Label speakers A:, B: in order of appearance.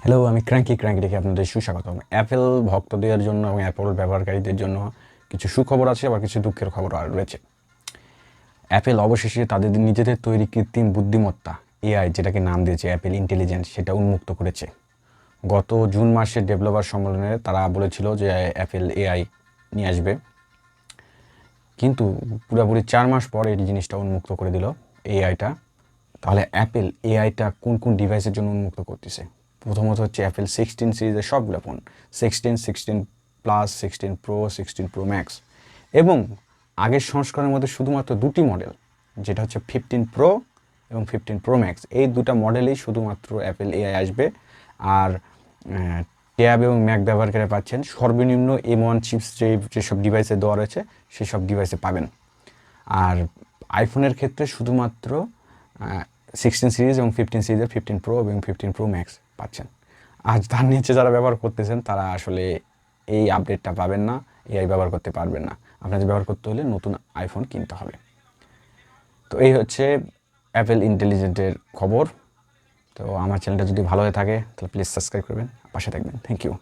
A: Hello, আমি ক্র্যাঙ্কিটেকে আপনাদের সুস্বাগতম। অ্যাপেল ভক্তদের জন্য এবং অ্যাপল ব্যবহারকারীদের জন্য কিছু সুখবর আছে, আবার কিছু দুঃখের খবর আর রয়েছে। অ্যাপেল অবশেষে তাদের নিজেদের তৈরি কৃত্রিম বুদ্ধিমত্তা এআই, যেটাকে নাম দিয়েছে অ্যাপেল ইন্টেলিজেন্স, সেটা উন্মুক্ত করেছে। গত জুন মাসের ডেভেলপার সম্মেলনে তারা বলেছিল যে অ্যাপেল এআই নিয়ে আসবে, কিন্তু পুরোপুরি 4 মাস পরে এই জিনিসটা উন্মুক্ত করে দিল এআইটা। তাহলে অ্যাপেল এআইটা কোন কোন ডিভাইসের জন্য উন্মুক্ত করতেছে? প্রথমত হচ্ছে অ্যাপেল 16 সিরিজের সবগুলো ফোন, 16 16 প্রো, 16 প্রো ম্যাক্স, এবং আগের সংস্করণের মধ্যে শুধুমাত্র দুটি মডেল, যেটা হচ্ছে 15 প্রো এবং 15 প্রো ম্যাক্স। এই দুটা মডেলেই শুধুমাত্র অ্যাপেল এআই আসবে। আর ট্যাব এবং ম্যাক ব্যবহারকারীরা পাচ্ছেন সর্বনিম্ন M1 চিপস যেসব ডিভাইসে দেওয়া রয়েছে সেসব ডিভাইসে পাবেন। আর আইফোনের ক্ষেত্রে শুধুমাত্র 16 সিরিজ এবং 15 সিরিজের 15 প্রো এবং 15 প্রো ম্যাক্স পাচ্ছেন। আর তার নিচে যারা ব্যবহার করতেছেন তারা আসলে এই আপডেটটা পাবেন না, এআই ব্যবহার করতে পারবেন না। আপনাদের ব্যবহার করতে হলে নতুন আইফোন কিনতে হবে। তো এই হচ্ছে অ্যাপেল ইন্টেলিজেন্টের খবর। তো আমার চ্যানেলটা যদি ভালো হয়ে থাকে তাহলে প্লিজ সাবস্ক্রাইব করবেন, পাশে থাকবেন। Thank you.